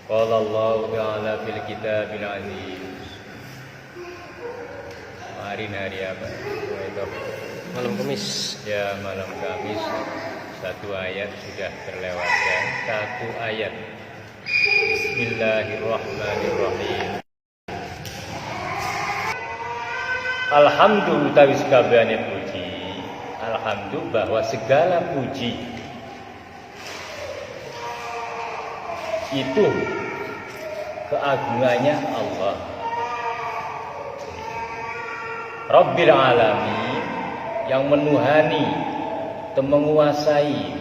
Qala Allah Ta'ala fil kitabil aziz. Hari apa? Malam Kamis. Ya, malam Kamis. Satu ayat sudah terlewatkan. Satu ayat. Bismillahirrahmanirrahim. Alhamdulillah tawis kabehane puji. Alhamdulillah bahwa segala puji itu keagungannya Allah. Rabbil alamin, yang menuhani atau menguasai.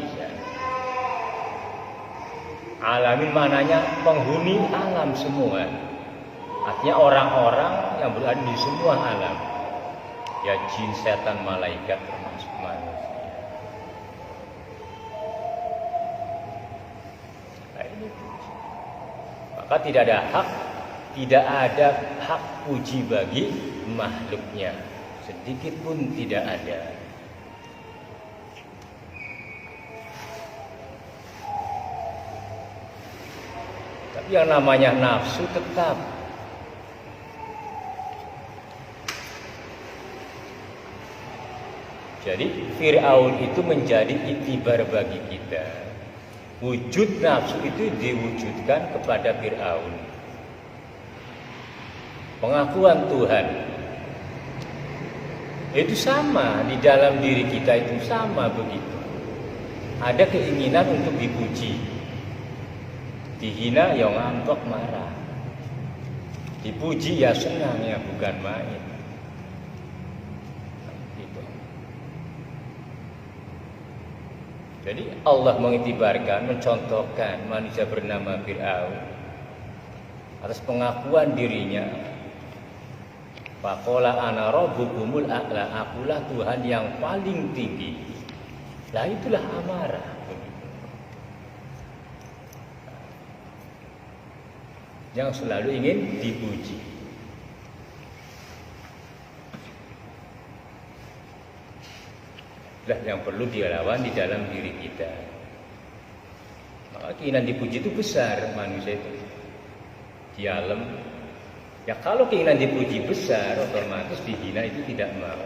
Alamin maknanya penghuni alam semua. Artinya orang-orang yang berada di semua alam. Ya jin, setan, malaikat termasuk manusia. Nah, ini puji. Maka tidak ada hak puji bagi makhluknya, sedikit pun tidak ada. Tapi yang namanya nafsu tetap. Jadi Fir'aun itu menjadi iktibar bagi kita. Wujud nafsu itu diwujudkan kepada Fir'aun. Pengakuan Tuhan itu sama di dalam diri kita, itu sama begitu. Ada keinginan untuk dipuji. Dihina ya ngambek marah. Dipuji ya senang, ya bukan main. Gitu. Jadi Allah mengiktibarkan, mencontohkan manusia bernama Fir'aun atas pengakuan dirinya. Faqala ana rabbukumul a'la, akulah Tuhan yang paling tinggi. Lah itulah amarah. Yang selalu ingin dipuji. Lah yang perlu dilawan di dalam diri kita. Maka keinginan dipuji itu besar manusia itu. Di alam. Ya kalau keinginan dipuji besar, otomatis dihina itu tidak mau.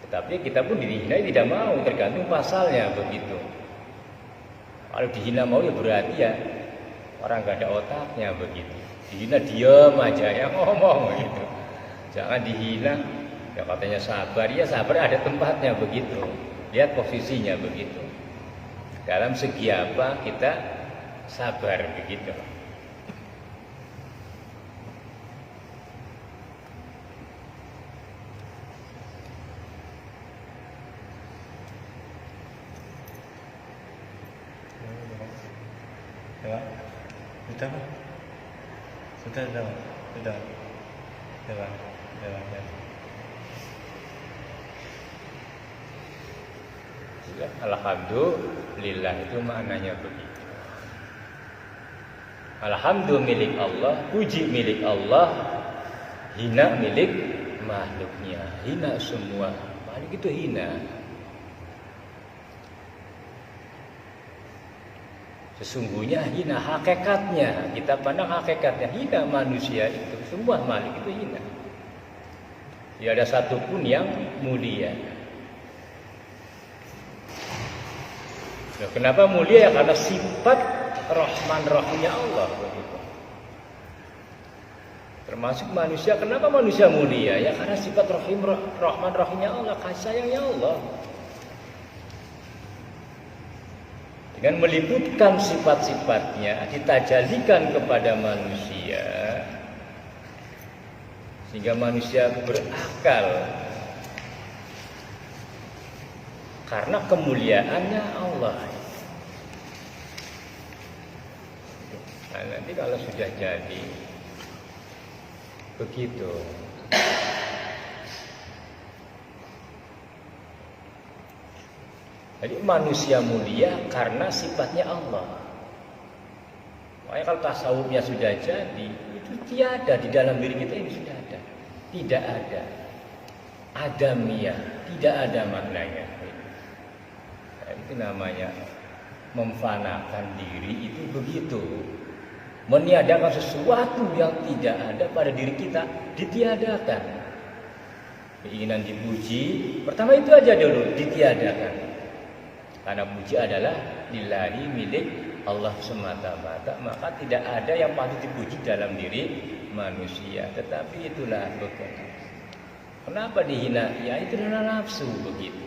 Tetapi kita pun dihina tidak mau, tergantung pasalnya begitu. Kalau dihina mau ya berarti ya orang gak ada otaknya begitu. Dihina diam aja ya ngomong gitu. Jangan dihina. Ya katanya sabar, ya sabar ada tempatnya begitu. Lihat posisinya begitu. Dalam segi apa kita sabar begitu. Sudah. Alhamdulillah itu maknanya begitu. Alhamdulillah milik Allah, puji milik Allah, hina milik makhluknya. Hina semua, makhluk itu hina. Sesungguhnya hina hakikatnya, kita pandang hakikatnya, hina manusia itu, semua makhluk itu hina. Tidak ada satupun yang mulia. Nah, kenapa mulia? Ya karena sifat Rahman Rahimnya Allah begitu. Termasuk manusia, kenapa manusia mulia? Ya karena sifat Rahman Rahimnya Allah, kasih sayangnya Allah. Dengan meliputkan sifat-sifatnya, ditajalikan kepada manusia, sehingga manusia berakal. Karena kemuliaannya Allah. Nah, nanti kalau sudah jadi begitu. Jadi manusia mulia karena sifatnya Allah. Makanya kalau tasawufnya sudah jadi, itu tiada di dalam diri kita ini sudah ada. Tidak ada. Adamiyah, tidak ada maknanya. Itu namanya memfanakan diri itu begitu. Meniadakan sesuatu yang tidak ada pada diri kita, ditiadakan. Keinginan dipuji, pertama itu aja dulu, ditiadakan. Karena puji adalah lillahi, milik Allah semata-mata, maka tidak ada yang patut dipuji dalam diri manusia. Tetapi itulah begitu. Kenapa dihina? Ya itu adalah nafsu begitu.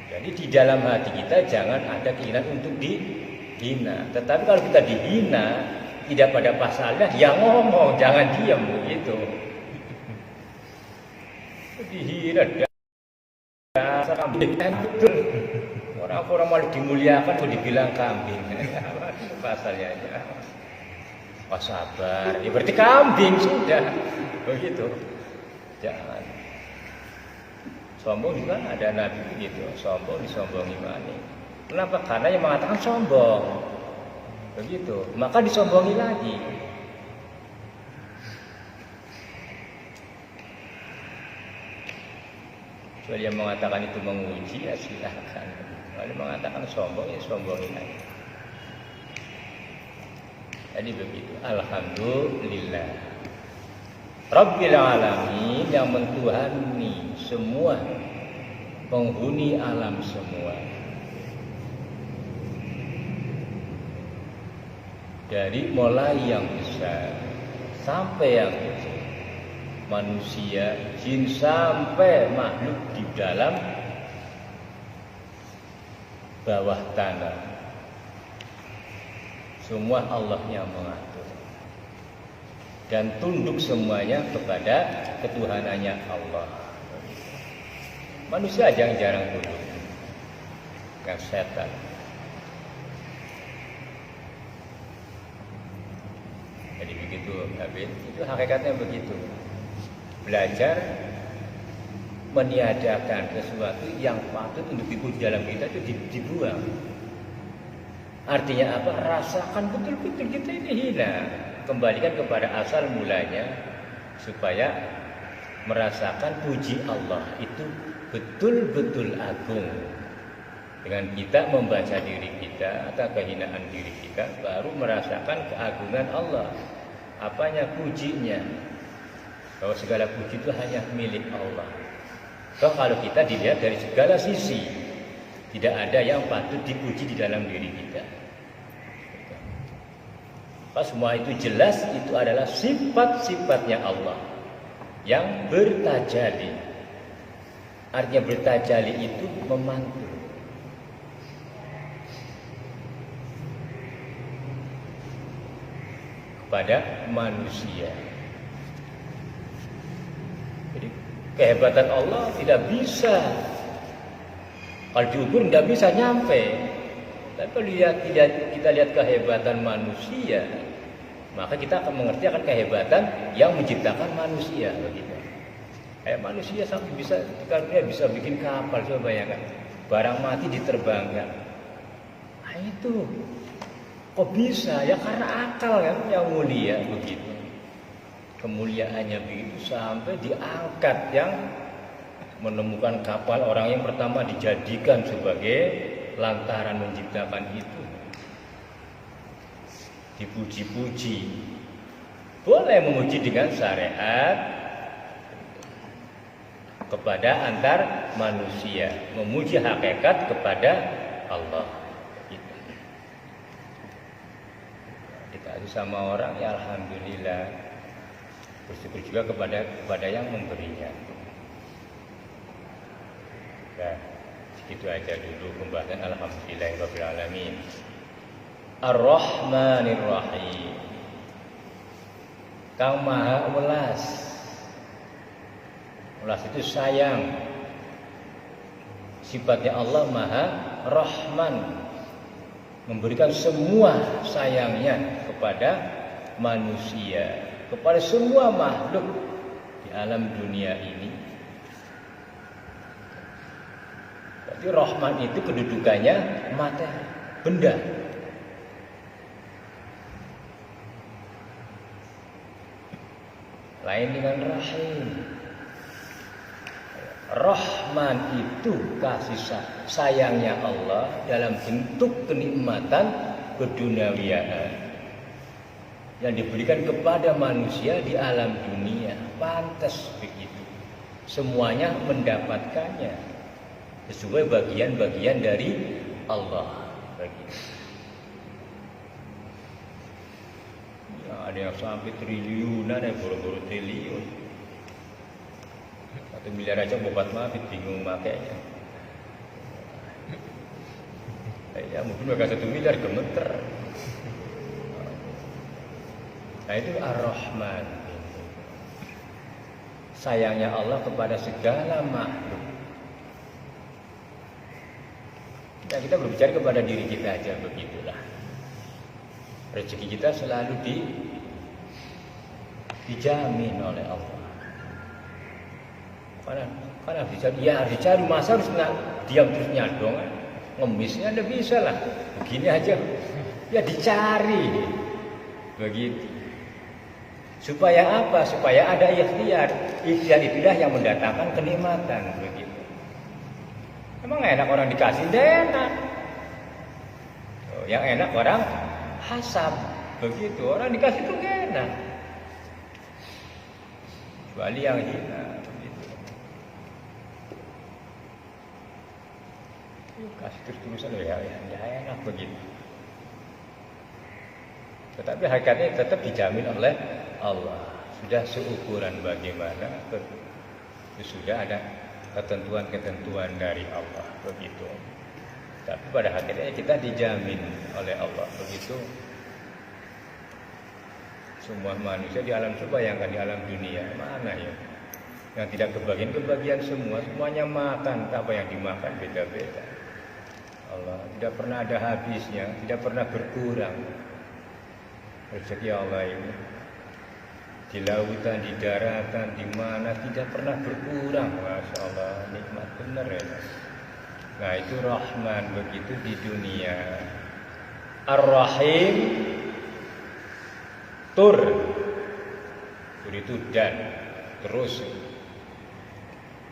Jadi di dalam hati kita jangan ada keinginan untuk dihina. Tetapi kalau kita dihina, tidak pada pasalnya, ya ngomong, jangan diam begitu. Dihina, dasar kambing. Orang-orang malah dimuliakan, kok dibilang kambing. Itu pasalnya aja. Oh sabar, ya berarti kambing sudah. Begitu. Jangan. Sombong juga ada Nabi begitu, sombong disombongi mana? Kenapa? Karena yang mengatakan sombong, begitu, maka disombongi lagi. Kecuali yang mengatakan itu menguji, ya silahkan. Kalau mengatakan sombong, ya sombongi lagi. Jadi begitu. Alhamdulillah Rabbil alamin, yang mentuhani semua, penghuni alam semua. Dari mulai yang besar sampai yang kecil, manusia, jin sampai makhluk di dalam bawah tanah, semua Allah yang mengatur. Dan tunduk semuanya kepada ketuhanannya Allah. Manusia aja yang jarang tunduk, yang setan. Jadi begitu, Habib. Itu hakikatnya begitu. Belajar meniadakan sesuatu yang patut untuk dipuji dalam kita itu dibuang. Artinya apa? Rasakan betul-betul kita ini hina. Kembalikan kepada asal mulanya supaya merasakan puji Allah itu betul-betul agung. Dengan kita membaca diri kita atau kehinaan diri kita, baru merasakan keagungan Allah. Apanya? Pujinya. Bahwa segala puji itu hanya milik Allah. Kalau kita dilihat dari segala sisi, tidak ada yang patut dipuji di dalam diri kita. Semua itu jelas, itu adalah sifat-sifatnya Allah yang bertajalli. Artinya bertajalli itu memantul kepada manusia. Jadi kehebatan Allah tidak bisa, kalau diukur tidak bisa nyampe. Tapi kalau kita lihat kehebatan manusia, maka kita akan mengerti akan kehebatan yang menciptakan manusia. Begitu. Kayak manusia sampai bisa, dia bisa bikin kapal, coba bayangkan, barang mati diterbangkan. Nah itu, kok bisa? Ya karena akal kan yang mulia begitu. Kemuliaannya begitu sampai diangkat, yang menemukan kapal, orang yang pertama dijadikan sebagai lantaran menciptakan itu, dipuji-puji. Boleh memuji dengan syariat kepada antar manusia, memuji hakikat kepada Allah. Dikasih sama orang, ya alhamdulillah, bersyukur juga kepada yang memberinya. Nah, segitu aja dulu pembahasan alhamdulillahirabbil alamin. Ar-Rahmanir Rahim, Kang Maha Welas. Welas itu sayang. Sifatnya Allah Maha Rahman, memberikan semua sayangnya kepada manusia, kepada semua makhluk di alam dunia ini. Jadi Rahman itu kedudukannya materi, benda. Lain dengan Rahim. Rahman itu kasih sayangnya Allah dalam bentuk kenikmatan keduniawiaan yang diberikan kepada manusia di alam dunia. Pantas begitu. Semuanya mendapatkannya sesuai bagian-bagian dari Allah. Begitu. Ya, ada yang sampai triliunan, ada boro-boro triliun. 1 miliar aja bobat mabit, bingung makainya. Ya mungkin mereka 1 miliar gemeter. Nah itu Ar-Rahman. Sayangnya Allah kepada segala makhluk. Nah kita berbicara kepada diri kita aja, begitulah. Rezeki kita selalu dijamin oleh Allah. Karena dicari, masa harus diam terus nyadong. Ngemisnya Anda bisa lah, begini aja, ya dicari, begitu. Supaya apa? Supaya ada ikhtiar. Ikhtiar itulah yang mendatangkan kenikmatan, begitu. Emang enak orang dikasih, enak. Yang enak orang hasab, begitu. Orang dikasih itu enak. Kecuali yang hina. Kasih terus-terusan ya enak begitu. Tetapi hakikatnya tetap dijamin oleh Allah. Sudah seukuran bagaimana, sudah ada ketentuan-ketentuan dari Allah begitu. Tapi pada hakikatnya kita dijamin oleh Allah begitu. Semua manusia di alam bayangkan di alam dunia mana ya? Yang tidak kebagian semuanya makan, apa yang dimakan beda-beda. Allah tidak pernah ada habisnya, tidak pernah berkurang. Rezeki Allah ini di lautan, di daratan, di mana tidak pernah berkurang. Masya Allah, nikmat benar ya. Nah itu Rahman begitu di dunia. Ar-Rahim tur itu dan terus.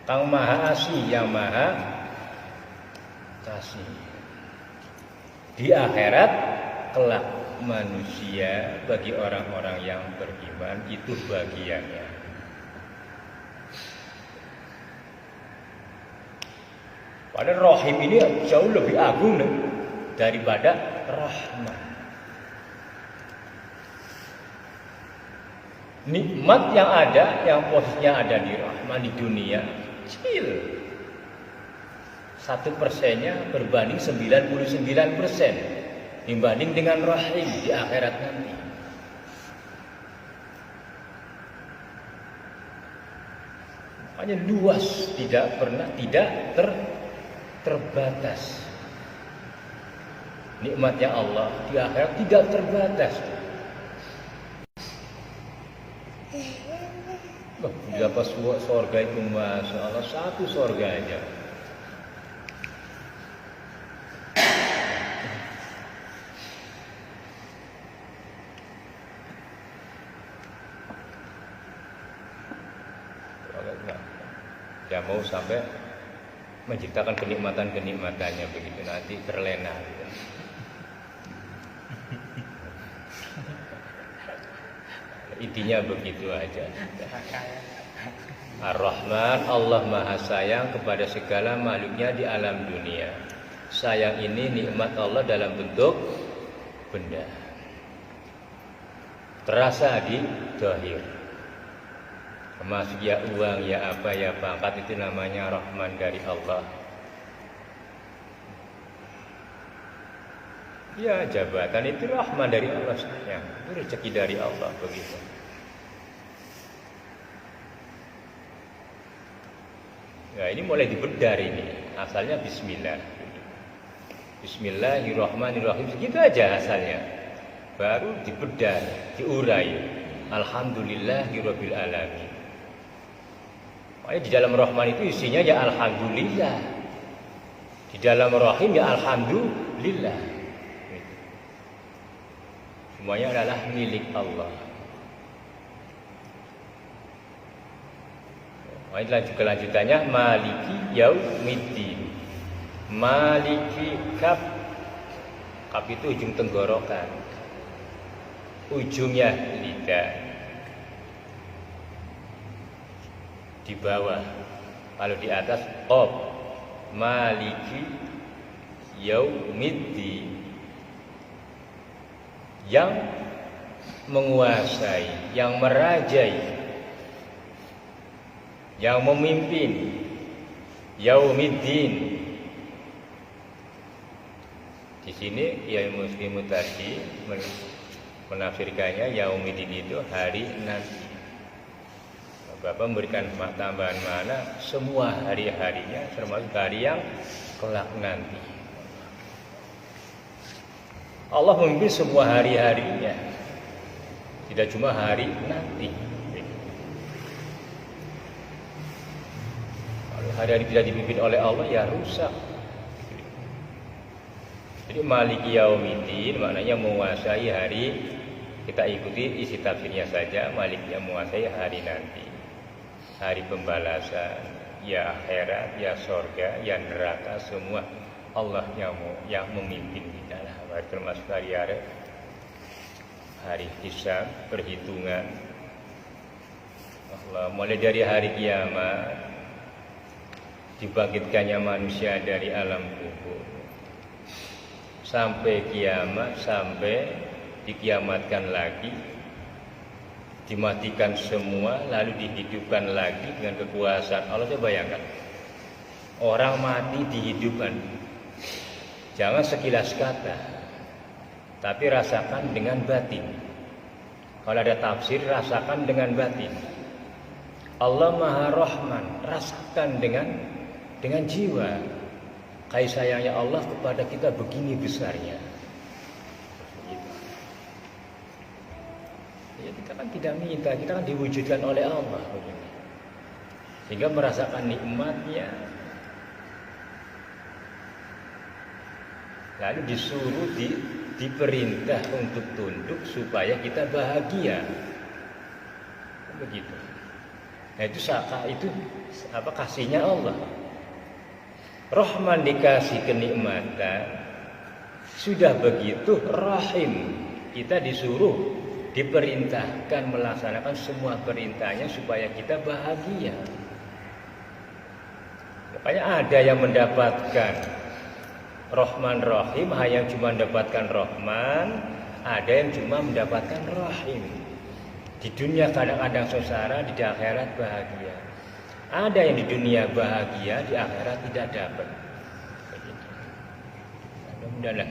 Kang Maha Asih, yang Maha Kasih. Di akhirat kelak manusia bagi orang-orang yang beriman itu bagiannya. Padahal Rahim ini jauh lebih agung daripada Rahman. Nikmat yang ada, yang posisinya ada di Rahman di dunia kecil. 1%-nya berbanding 99% dibanding dengan Rahim di akhirat nanti. Makanya luas, tidak terbatas. Nikmatnya Allah di akhirat tidak terbatas. Berapa surga itu, Masya Allah, satu surga aja. Ya mau sampai menciptakan kenikmatan-kenikmatannya begitu, nanti terlena gitu. Intinya begitu aja. Ar-Rahman, Allah Maha Sayang kepada segala makhluknya di alam dunia. Sayang ini nikmat Allah dalam bentuk benda. Terasa di zahir. Termasuk ya uang, ya apa, ya pangkat, itu namanya Rahman dari Allah. Ya jabatan itu Rahman dari Allah sayang. Itu rezeki dari Allah begitu. Ya ini mulai dibedah ini. Asalnya Bismillah. Bismillahirrahmanirrahim. Segitu aja asalnya. Baru dibedah, diurai. Alhamdulillahirabbil alamin. Makanya di dalam Rahman itu isinya ya Alhamdulillah. Di dalam Rahim ya Alhamdulillah. Semuanya adalah milik Allah. Makanya kelanjutannya Maliki Yaumiddin. Maliki Kaf itu ujung tenggorokan, ujungnya lidah di bawah. Kalau di atas qaf, maliki yaumiddin, yang menguasai, yang merajai, yang memimpin yaumiddin. Di sini ya Muslimu tadi menafsirkannya yaumiddin itu hari nanti. Bapak memberikan tambahan mana semua hari-harinya, termasuk hari yang kelak nanti. Allah memimpin semua hari-harinya, tidak cuma hari nanti. Kalau hari-hari tidak dipimpin oleh Allah, ya rusak. Jadi Maliki Yaumiddin maknanya menguasai hari. Kita ikuti isi tafsirnya saja. Maliki yang menguasai hari nanti, hari pembalasan, ya akhirat, ya surga, ya neraka, semua Allah yang memimpin di dalam. Termasuk hari-hari, hari hisab, perhitungan. Allah mulai dari hari kiamat, dibangkitkannya manusia dari alam kubur, sampai kiamat, sampai dikiamatkan lagi, dimatikan semua, lalu dihidupkan lagi dengan kekuasaan Allah. Coba bayangkan, orang mati dihidupkan, jangan sekilas kata, tapi rasakan dengan batin. Kalau ada tafsir, rasakan dengan batin. Allah Maha Rahman, rasakan dengan jiwa. Kasih sayangnya Allah kepada kita begini besarnya. Ya, kita kan tidak minta, kita kan diwujudkan oleh Allah, sehingga merasakan nikmatnya. Lalu disuruh diperintah untuk tunduk supaya kita bahagia. Begitu. Nah itu kasihnya Allah. Rahman dikasih kenikmatan, sudah begitu Rahim, kita disuruh, diperintahkan melaksanakan semua perintahnya supaya kita bahagia. Makanya ada yang mendapatkan Rahman Rahim, hanya cuma mendapatkan Rahman, ada yang cuma mendapatkan Rahim. Di dunia kadang-kadang sengsara, di akhirat bahagia. Ada yang di dunia bahagia, di akhirat tidak dapat. Mudah-mudahan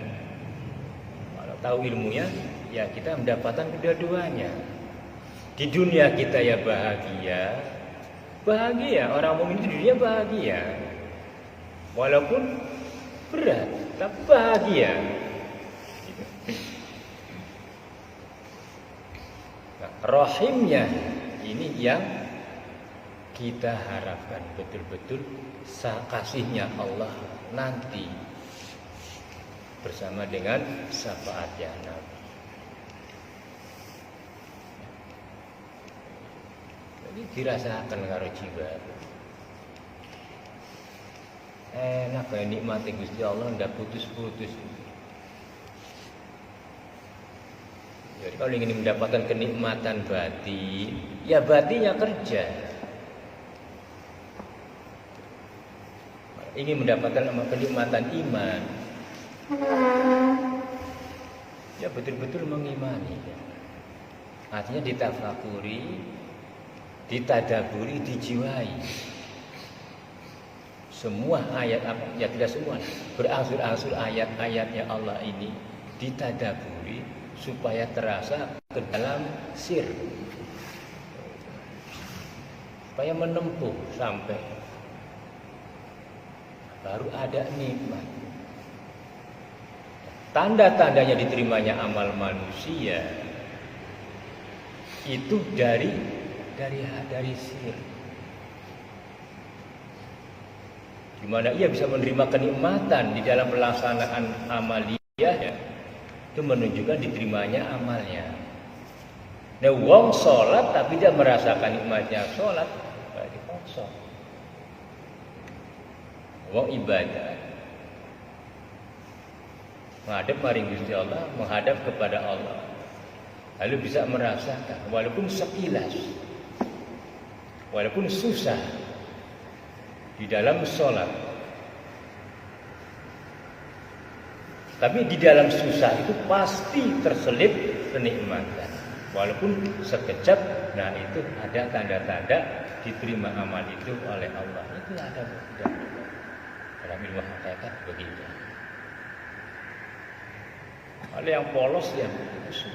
kalau tahu ilmunya, ya kita mendapatkan kedua-duanya. Di dunia kita ya bahagia. Orang mukmin di dunia bahagia, walaupun berat, tapi bahagia. Nah, rahimnya ini yang kita harapkan betul-betul kasihnya Allah nanti bersama dengan syafaatnya Nabi. Jadi dirasakan karo jiwa. Enak kayak nikmati Gusti Allah, ndak putus-putus. Jadi kalau ingin mendapatkan kenikmatan batin, ya batinnya kerja. Ingin mendapatkan kenikmatan iman, ya betul-betul mengimani. Artinya ditafakuri, ditadaburi, dijiwai. Semua ayat, ya tidak semua, berangsur-angsur ayat-ayatnya Allah ini ditadaburi supaya terasa ke dalam sir, supaya menempuh sampai baru ada nikmat. Tanda-tandanya diterimanya amal manusia itu dari sir. Di mana ia bisa menerima kenikmatan di dalam pelaksanaan amaliyahnya, itu menunjukkan diterimanya amalnya. Nah, wong sholat tapi dia merasakan nikmatnya sholat, berarti kosong. Wong ibadah menghadap maring Gusti Allah, menghadap kepada Allah. Lalu bisa merasakan walaupun sekilas, walaupun susah di dalam sholat, tapi di dalam susah itu pasti terselip kenikmatan. Walaupun sekejap, nah itu ada tanda-tanda diterima amal itu oleh Allah. Itu ada dalam ilmu hakikat begitu. Ada yang polos yang begitu.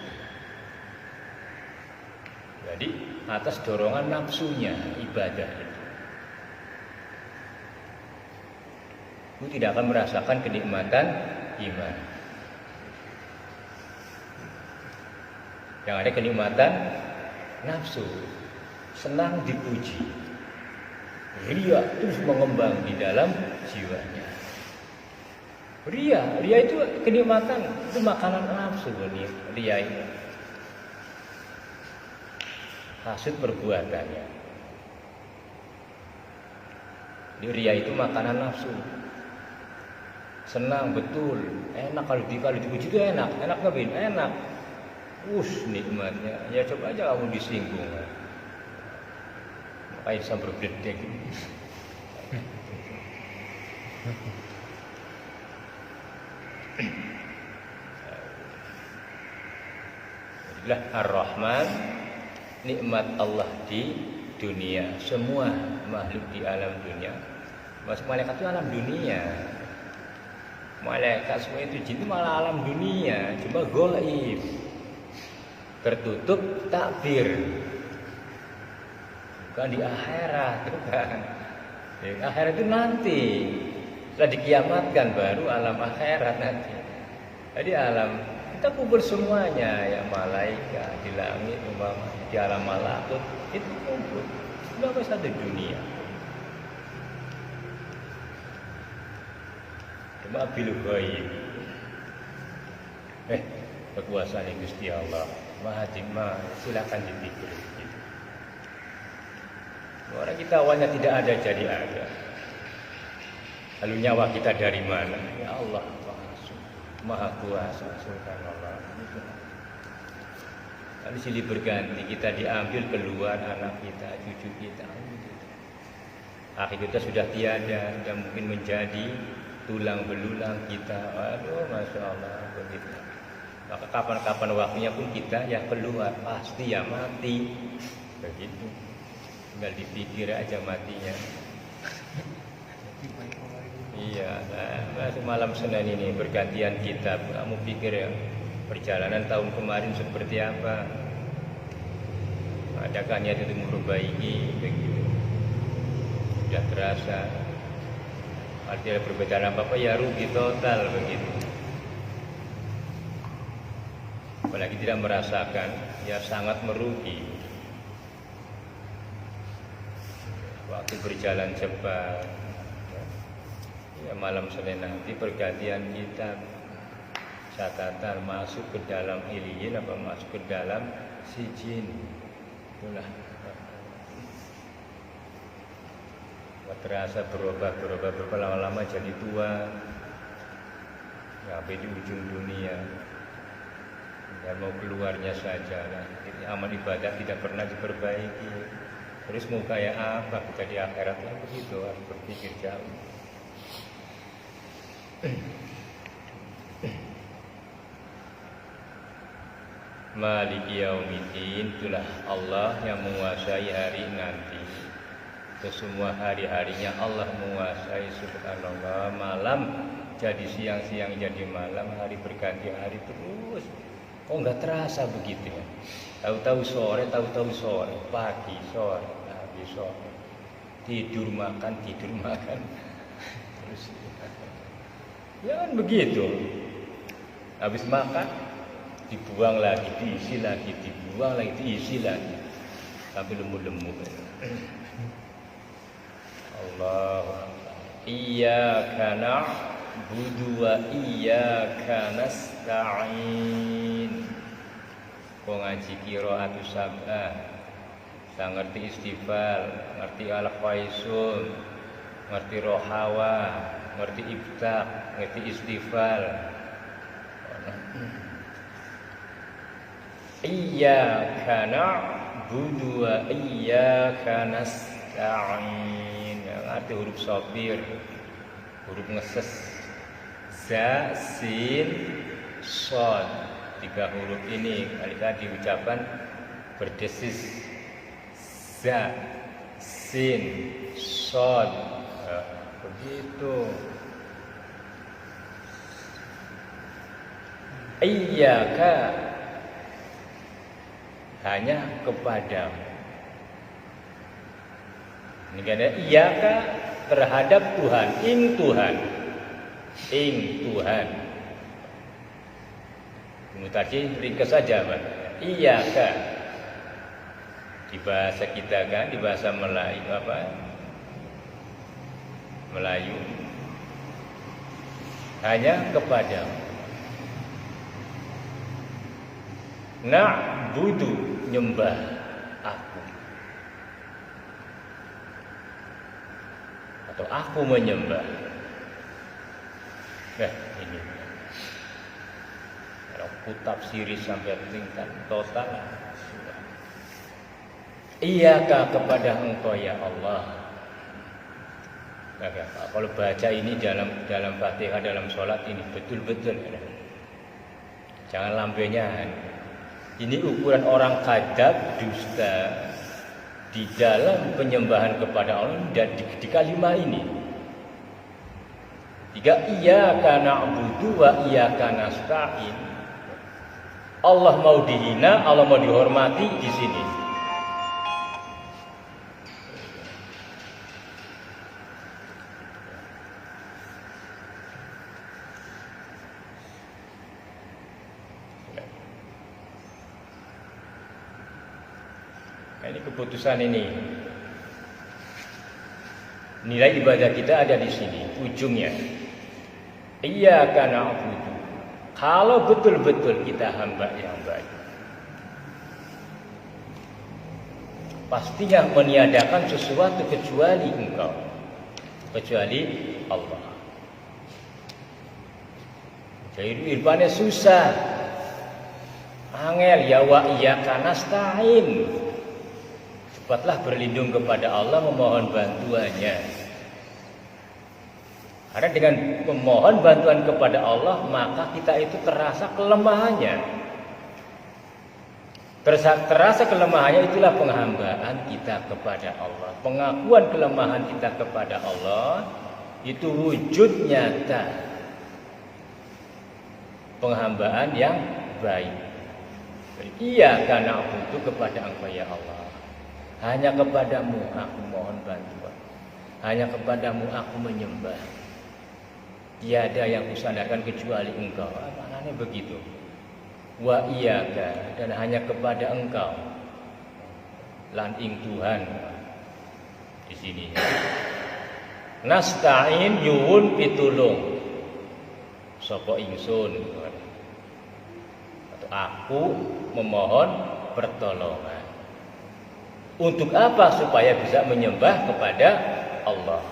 Jadi atas dorongan nafsunya ibadah itu. Itu tidak akan merasakan kenikmatan iman. Yang ada kenikmatan nafsu, senang dipuji, ria terus mengembang di dalam jiwanya. Ria itu kenikmatan, itu makanan nafsu. Ria itu hasud perbuatannya. Ria itu makanan nafsu. Senang betul, enak kalau dipuji itu enak nggak bin? Enak. Nikmatnya. Ya coba aja kamu disinggung. Makanya bisa bergedek. Jadilah Ar-Rahman, nikmat Allah di dunia. Semua makhluk di alam dunia. Masuk malaikat itu alam dunia. Malaikat semua itu jin itu malah alam dunia, cuma gaib. Tertutup takbir. Bukan di akhirat, bukan. Di akhirat itu nanti. Setelah dikiamatkan baru alam akhirat nanti. Jadi alam kita kumpul semuanya, ya malaikat di langit, di alam malakut itu kumpul. Sudah satu dunia. Cuma bil ghaib. Kekuasaan Gusti Allah Maha Jima, silakan dipikir gitu. Orang kita awalnya tidak ada jadi ada. Lalu nyawa kita dari mana? Ya Allah Maha Kuasa, subhanallah. Lalu silih berganti, kita diambil keluar anak kita, cucu kita. Akhir kita sudah tiada, dan mungkin menjadi tulang belulang kita. Aduh, masya Allah begitu. Maka kapan-kapan waktunya pun kita ya keluar, pasti ya mati. Begitu. Tinggal dipikir aja matinya. Iya, nah, malam Senin ini bergantian kita. Kamu pikir ya perjalanan tahun kemarin seperti apa? Adakah niat untuk memperbaiki? Begitu. Sudah terasa. Artinya perbedaan apa-apa ya rugi total begitu. Apalagi tidak merasakan, ya sangat merugi. Waktu berjalan cepat. Ya malam Senin nanti pergantian kita, catatan masuk ke dalam iliyin apa masuk ke dalam sijin. Itulah. Terasa berubah lama-lama jadi tua. Sampai di ujung dunia. Dan mau keluarnya saja lah. Jadi amal ibadah tidak pernah diperbaiki. Terus mau kayak apa kita di akhirat lah begitu, harus berpikir jauh. Maliki yaumiddin, itulah Allah yang menguasai hari nanti. Semua hari-harinya Allah menguasai, subhanallah. Malam jadi siang, siang jadi malam, hari berganti hari terus. Kok nggak terasa begitu ya? Tahu-tahu sore, pagi, sore, pagi, sore. Tidur makan. Terus ya kan begitu. Habis makan dibuang lagi, diisi lagi, dibuang lagi, diisi lagi. Sampai lemu-lemu. Allah. Iyyaka na'budu wa iyyaka nasta'in. Kau ngaji qiraatus sab'ah, saya ngerti istighfar, ngerti al-faisun, ngerti rohawa, ngerti iftaq, ngerti istighfar. Iyyaka na'budu wa iyyaka nasta'in. Yang ada huruf sopir, huruf ngeses, za, sin, shod. 3 huruf ini ketika diucapkan berdesis, za, sin, shod. Begitu. Iyyaka, hanya kepadamu. Ini kan iyyaka terhadap Tuhan, ing Tuhan. Tadi ringkas saja, Pak. Iyyaka di bahasa kita kan, di bahasa Melayu apa? Melayu. Hanya kepadamu. Na'budu, nyembah aku, atau aku menyembah. Nah ini kalau ku tafsiri sampai tingkat total, iyyaka, kepada engkau ya Allah. Nah, kalau baca ini dalam Fatihah, dalam sholat ini betul-betul, jangan lambenya. Ini ukuran orang kadzab, dusta di dalam penyembahan kepada Allah dan di kalimat ini. 3, iyyaka na'budu wa iyyaka nasta'in. Allah mau dihina, Allah mau dihormati di sini. Ini keputusan ini. Nilai ibadah kita ada di sini, ujungnya. Iyyaka na'budu. Kalau betul-betul kita hamba yang baik, pastinya meniadakan sesuatu kecuali engkau, kecuali Allah. Jadi irfannya susah, angel ya wa iyyaka nasta'in. Cepatlah berlindung kepada Allah, memohon bantuannya. Karena dengan memohon bantuan kepada Allah, maka kita itu terasa kelemahannya. Terasa kelemahannya, itulah penghambaan kita kepada Allah. Pengakuan kelemahan kita kepada Allah itu wujud nyata penghambaan yang baik. Iyyaka na'budu, kepada engkau ya Allah. Hanya kepadamu aku mohon bantuan. Hanya kepadamu aku menyembah. Tiada yang kusandarkan kecuali engkau. Maknanya begitu. Wa iyyaka, dan hanya kepada engkau. Lan ing Tuhan. Di sini. Nasta'in, nyuwun pitulung. Sapa ingsun. Atau aku memohon pertolongan. Untuk apa? Supaya bisa menyembah kepada Allah.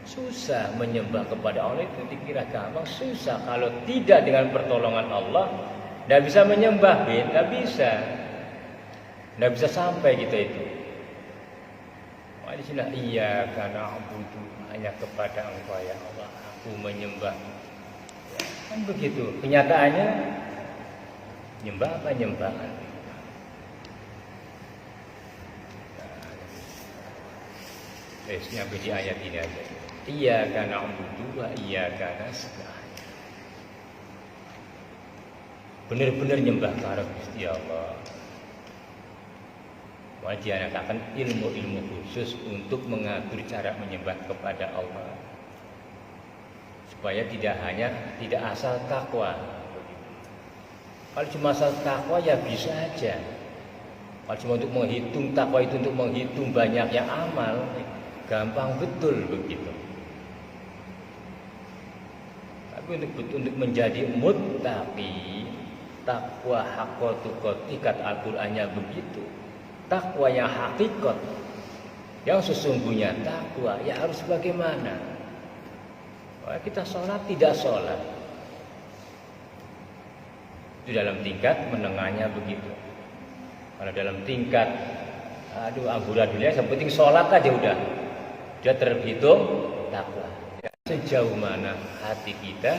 Susah menyembah kepada Allah itu dikira gampang. Susah kalau tidak dengan pertolongan Allah. Tidak bisa menyembah, tidak bisa. Tidak bisa sampai kita itu. Wah, di sini iyyaka na'budu, hanya kepada engkau ya Allah aku menyembah. Kan begitu. Kenyataannya nyembah apa nyembahan? Nyampe di ayat ini aja. Iyyaka na'budu wa iyyaka nasta'in. Benar-benar nyembah kepada Gusti Allah. Wajib akan ilmu-ilmu khusus untuk mengatur cara menyembah kepada Allah. Supaya tidak asal takwa. Kalau cuma asal takwa ya bisa aja. Kalau cuma untuk menghitung takwa itu untuk menghitung banyaknya amal, gampang betul begitu. Tapi untuk menjadi muttaqi, takwa haqqatuqat, ikat Al-Qur'annya begitu. Takwa yang hakikat, yang sesungguhnya takwa ya harus bagaimana? Wah, kita sholat tidak sholat. Itu dalam tingkat menengahnya begitu. Kalau dalam tingkat amburadulnya yang penting sholat aja udah terhitung takwa. Sejauh mana hati kita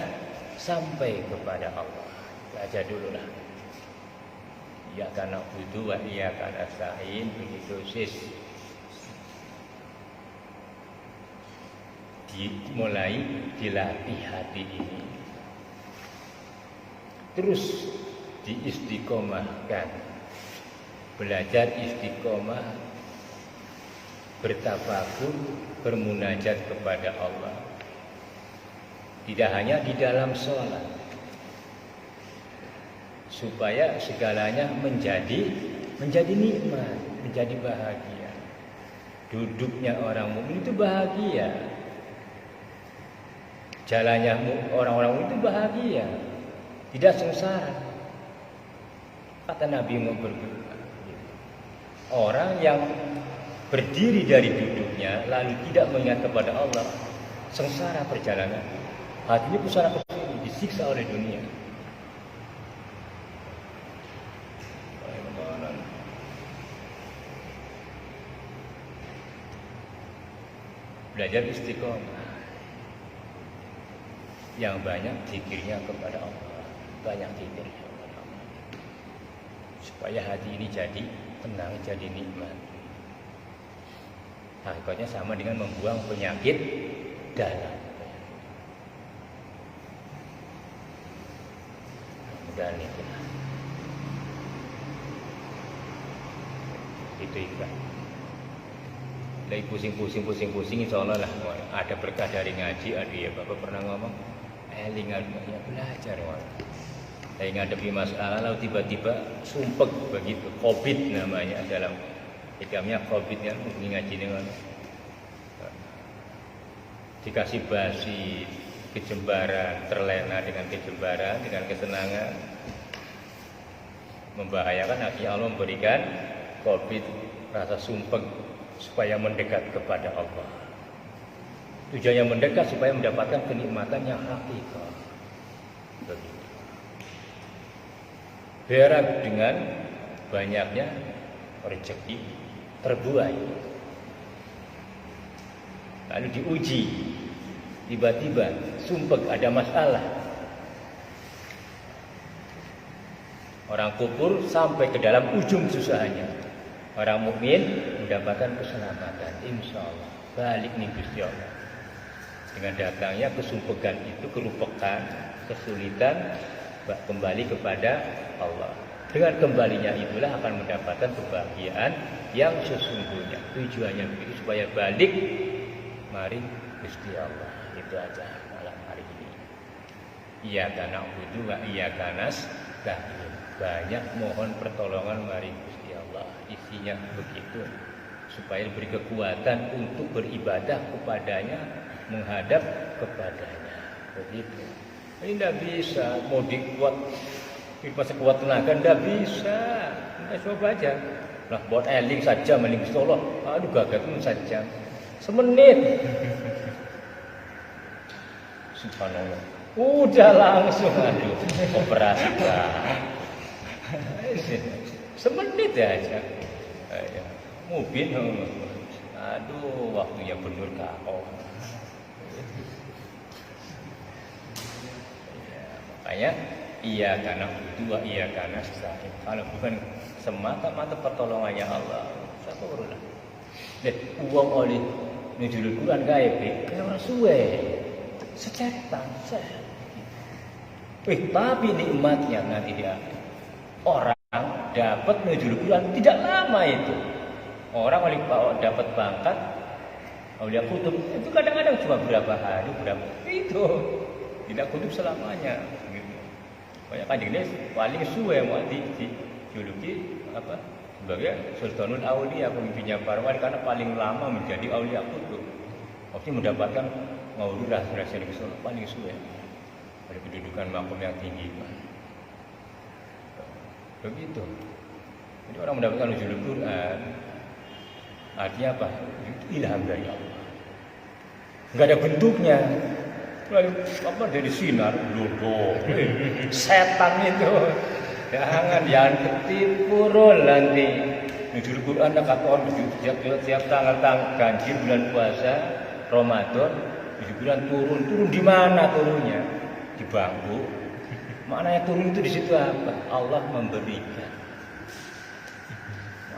sampai kepada Allah. Baca dulu lah. Iyyaka na'budu wa iyyaka nasta'in, begitu sis. Mulai dilatih hati ini. Terus diistiqomahkan. Belajar istiqomah, bertafakur, bermunajat kepada Allah. Tidak hanya di dalam sholat, supaya segalanya menjadi nikmat, menjadi bahagia. Duduknya orang mukmin itu bahagia, jalannya orang-orang itu bahagia, tidak sengsara. Kata Nabi mau berdoa, orang yang berdiri dari duduknya lalu tidak mengingat kepada Allah, sengsara perjalanan, hatinya pusara ke sini, disiksa oleh dunia. Belajar istiqomah, yang banyak zikirnya kepada Allah, banyak zikirnya kepada Allah, supaya hati ini jadi tenang, jadi nikmat. Hakikatnya sama dengan membuang penyakit dalam. Dan itu ikhlas. Lagi pusing, insya Allah lah ada berkah dari ngaji. Aduh ya Bapak pernah ngomong, eling ya belajar. Lagi ngadepi masalah lalu tiba-tiba sumpek begitu, COVID namanya dalam hikamnya COVID ya, ngaji dengan dikasih basi, kejembaran, terlena dengan kejembaran, dengan kesenangan, membahayakan. Akhirnya Allah memberikan COVID, rasa sumpek, supaya mendekat kepada Allah. Tujuannya mendekat supaya mendapatkan kenikmatan yang hakiki. Begitu. Berharap dengan banyaknya rezeki terbuai. Lalu diuji, tiba-tiba sumpek ada masalah. Orang kufur sampai ke dalam ujung susahnya. Orang mukmin mendapatkan keselamatan, insya Allah. Balik nih Gusti Allah. Dengan datangnya kesumpekan itu, kerupekan, kesulitan, kembali kepada Allah. Dengan kembalinya itulah akan mendapatkan kebahagiaan yang sesungguhnya. Tujuannya begitu supaya balik, mari Gusti Allah. Itu aja malam hari ini. Iyyaka na'budu wa iyyaka nasta'in. Banyak mohon pertolongan mari Gusti Allah. Isinya begitu, supaya diberi kekuatan untuk beribadah kepadanya, menghadap kepadanya. Begitu. Ini tidak bisa mau dikuat, sekuat tenaga tidak bisa. Kita coba aja. Nah, buat eling saja meling Gusti Allah. Aduh gagal pun saja. Semenit. Subhanallah. Udah langsung aduh operasi. Semenit aja. Mubin, aduh waktunya bener kau. Makanya iya karena itu iya karena nasta'in. Kalau bukan semata-mata pertolongannya Allah, siapa urulah. Uang oleh nujul Quran gaib, orang suwe, secetan, tapi nikmatnya nanti dia orang dapat nujul Quran tidak lama itu. Orang wali dapat pangkat aulia kutub itu kadang-kadang cuma berapa hari, berapa itu tidak kutub selamanya. Gitu. Banyak kan jenis paling suwe mau dijuluki apa sebagai Sultanul Aulia, pemimpinnya para wali karena paling lama menjadi aulia kutub. Pasti mendapatkan maulid rahasia di Solo paling suwe. Ada kedudukan makom yang tinggi. Begitu. Jadi orang mendapatkan nuzul Quran artinya apa? Ilham dari Allah. Enggak ada bentuknya. Lalu apa dari sinar logo setan itu jangan ketipu nanti di Quran ada kata tiap tanggal ganjil bulan puasa Ramadan di bulan turun di mana turunnya di bangku maknanya turun itu di situ apa Allah memberikan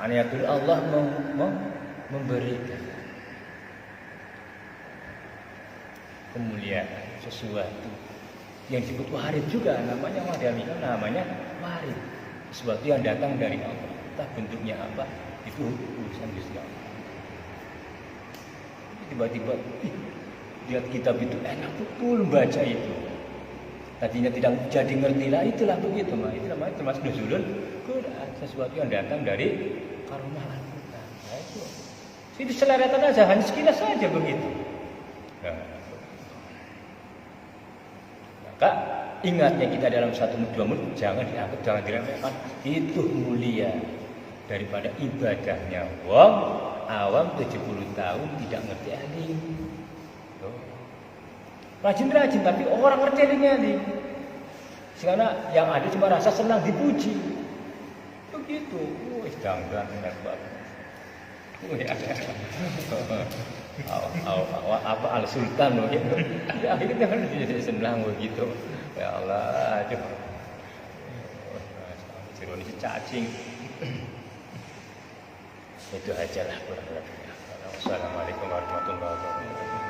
maknanya turun Allah memberikan kemuliaan sesuatu yang disebut warid juga namanya namanya warid sesuatu yang datang dari Allah entah bentuknya apa itu urusan Gusti Allah. Tiba-tiba lihat kitab itu enak betul baca itu tadinya tidak jadi ngerti lah itulah begitu mah itu namanya termasuk nuzulul Quran sesuatu yang datang dari karomah Al-Quran. Nah, itu seleretan aja hanya sekilas saja begitu. Nah, maka ingatnya kita dalam satu dua menit jangan dianggap jangan diremehkan itu mulia daripada ibadahnya wong awam 70 tahun tidak ngerti alim. Rajin tapi orang ngerti alim. Karena yang ada cuma rasa senang dipuji. Begitu. Dangdang enak banget. Apa al sultan loh gitu. Ya akhirnya kan jadi senang begitu. Ya Allah, coba. Sironi cacing. Itu aja lah kurang lebihnya. Wassalamualaikum warahmatullahi wabarakatuh.